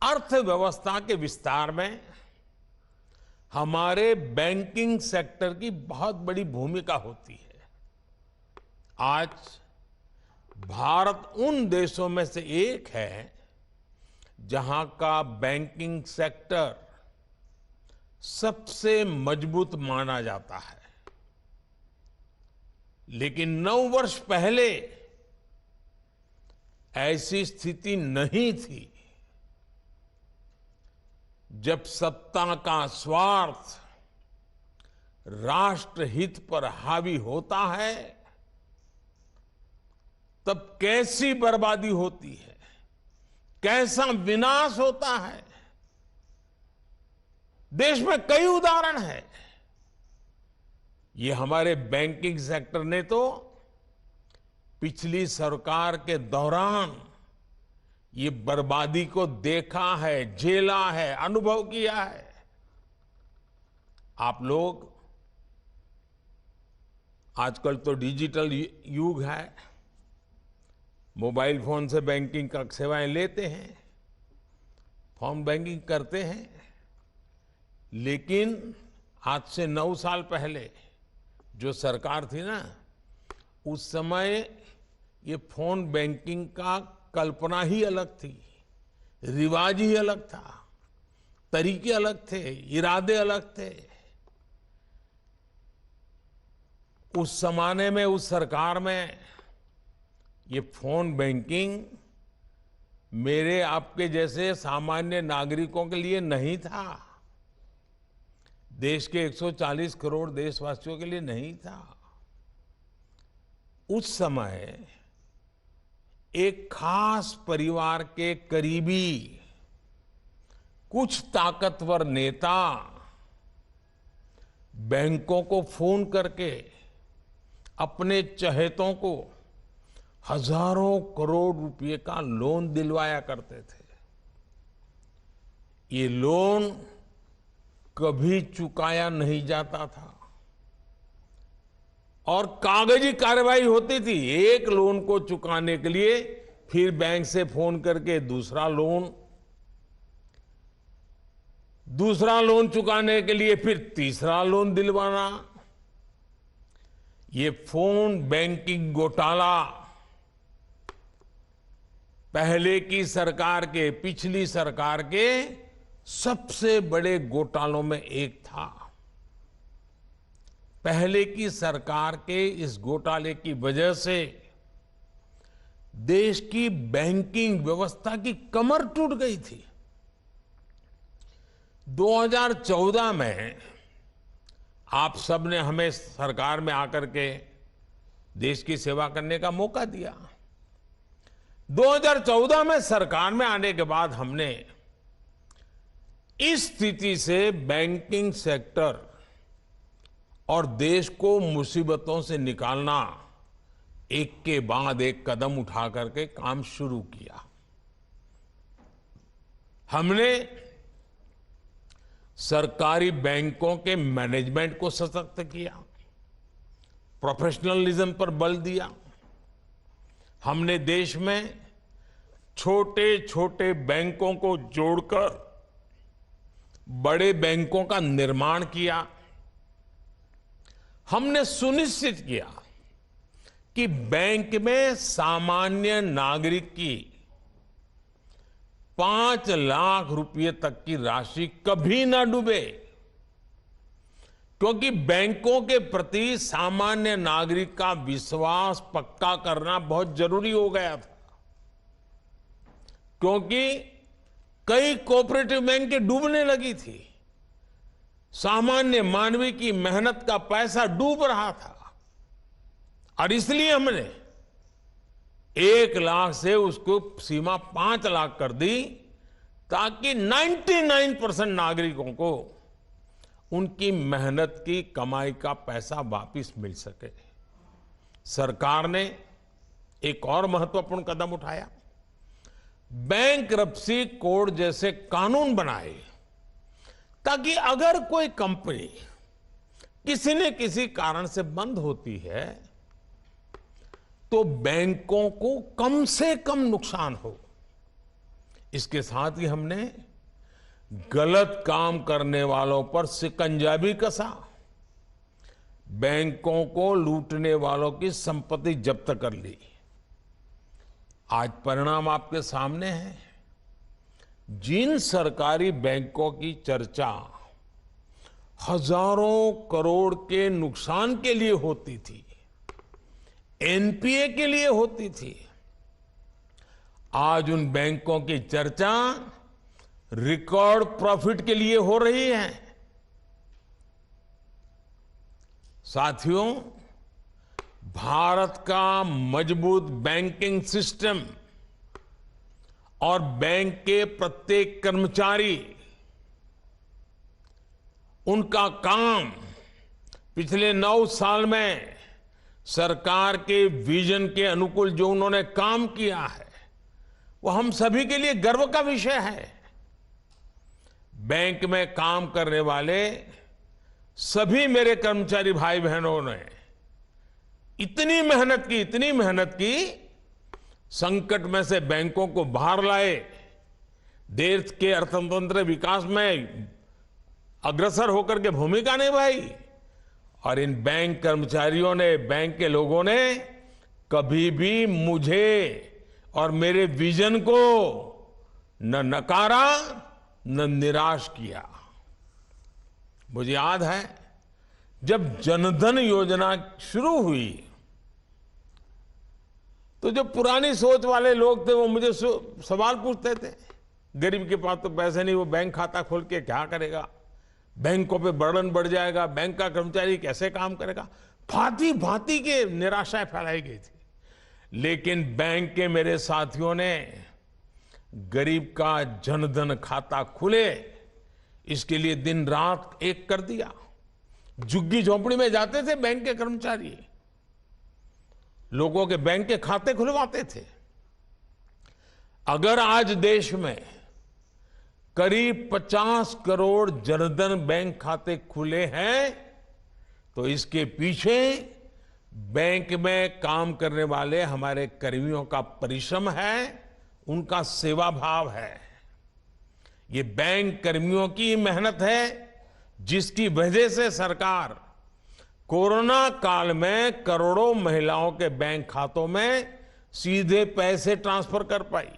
अर्थव्यवस्था के विस्तार में हमारे बैंकिंग सेक्टर की बहुत बड़ी भूमिका होती है। आज भारत उन देशों में से एक है जहां का बैंकिंग सेक्टर सबसे मजबूत माना जाता है। लेकिन 9 वर्ष पहले ऐसी स्थिति नहीं थी। जब सत्ता का स्वार्थ राष्ट्रहित पर हावी होता है, तब कैसी बर्बादी होती है, कैसा विनाश होता है। देश में कई उदाहरण हैं। ये हमारे बैंकिंग सेक्टर ने तो पिछली सरकार के दौरान ये बर्बादी को देखा है, झेला है, अनुभव किया है। आप लोग आजकल तो डिजिटल युग है, मोबाइल फोन से बैंकिंग का सेवाएं लेते हैं, फोन बैंकिंग करते हैं। लेकिन आज से 9 साल पहले जो सरकार थी ना, उस समय ये फोन बैंकिंग का कल्पना ही अलग थी, रिवाज ही अलग था, तरीके अलग थे, इरादे अलग थे। उस जमाने में, उस सरकार में ये फोन बैंकिंग मेरे आपके जैसे सामान्य नागरिकों के लिए नहीं था, देश के 140 करोड़ देशवासियों के लिए नहीं था। उस समय एक खास परिवार के करीबी कुछ ताकतवर नेता बैंकों को फोन करके अपने चहेतों को हजारों करोड़ रुपए का लोन दिलवाया करते थे। ये लोन कभी चुकाया नहीं जाता था और कागजी कार्रवाई होती थी। एक लोन को चुकाने के लिए फिर बैंक से फोन करके दूसरा लोन चुकाने के लिए फिर तीसरा लोन दिलवाना। ये फोन बैंकिंग घोटाला पहले की सरकार के, पिछली सरकार के सबसे बड़े घोटालों में एक था। पहले की सरकार के इस घोटाले की वजह से देश की बैंकिंग व्यवस्था की कमर टूट गई थी। 2014 में आप सबने हमें सरकार में आकर के देश की सेवा करने का मौका दिया। 2014 में सरकार में आने के बाद हमने इस स्थिति से बैंकिंग सेक्टर और देश को मुसीबतों से निकालना एक के बाद एक कदम उठा करके काम शुरू किया। हमने सरकारी बैंकों के मैनेजमेंट को सशक्त किया, प्रोफेशनलिज्म पर बल दिया। हमने देश में छोटे छोटे बैंकों को जोड़कर बड़े बैंकों का निर्माण किया। हमने सुनिश्चित किया कि बैंक में सामान्य नागरिक की 5 लाख रुपए तक की राशि कभी ना डूबे, क्योंकि बैंकों के प्रति सामान्य नागरिक का विश्वास पक्का करना बहुत जरूरी हो गया था। क्योंकि कई कोऑपरेटिव बैंक डूबने लगी थी, सामान्य मानवी की मेहनत का पैसा डूब रहा था। और इसलिए हमने 1 लाख से उसको सीमा 5 लाख कर दी, ताकि 99% नागरिकों को उनकी मेहनत की कमाई का पैसा वापस मिल सके। सरकार ने एक और महत्वपूर्ण कदम उठाया, बैंक्रप्सी कोड जैसे कानून बनाए, ताकि अगर कोई कंपनी किसी न किसी कारण से बंद होती है तो बैंकों को कम से कम नुकसान हो, इसके साथ ही हमने गलत काम करने वालों पर शिकंजा भी कसा, बैंकों को लूटने वालों की संपत्ति जब्त कर ली। आज परिणाम आपके सामने है। जिन सरकारी बैंकों की चर्चा हजारों करोड़ के नुकसान के लिए होती थी, एनपीए के लिए होती थी, आज उन बैंकों की चर्चा रिकॉर्ड प्रॉफिट के लिए हो रही है। साथियों, भारत का मजबूत बैंकिंग सिस्टम और बैंक के प्रत्येक कर्मचारी, उनका काम पिछले 9 साल में सरकार के विजन के अनुकूल जो उन्होंने काम किया है, वो हम सभी के लिए गर्व का विषय है। बैंक में काम करने वाले सभी मेरे कर्मचारी भाई बहनों ने इतनी मेहनत की, संकट में से बैंकों को बाहर लाए, देश के अर्थतंत्र विकास में अग्रसर होकर के भूमिका निभाई। और इन बैंक कर्मचारियों ने, बैंक के लोगों ने कभी भी मुझे और मेरे विजन को न नकारा न निराश किया। मुझे याद है जब जनधन योजना शुरू हुई तो जो पुरानी सोच वाले लोग थे वो मुझे सवाल पूछते थे, गरीब के पास तो पैसे नहीं, वो बैंक खाता खोल के क्या करेगा, बैंकों पे बर्डन बढ़ जाएगा, बैंक का कर्मचारी कैसे काम करेगा। भांति भांति के निराशाएं फैलाई गई थी। लेकिन बैंक के मेरे साथियों ने गरीब का जनधन खाता खुले, इसके लिए दिन रात एक कर दिया। झुग्गी झोंपड़ी में जाते थे बैंक के कर्मचारी, लोगों के बैंक के खाते खुलवाते थे। अगर आज देश में करीब 50 करोड़ जनधन बैंक खाते खुले हैं तो इसके पीछे बैंक में काम करने वाले हमारे कर्मियों का परिश्रम है, उनका सेवा भाव है। ये बैंक कर्मियों की मेहनत है जिसकी वजह से सरकार कोरोना काल में करोड़ों महिलाओं के बैंक खातों में सीधे पैसे ट्रांसफर कर पाई।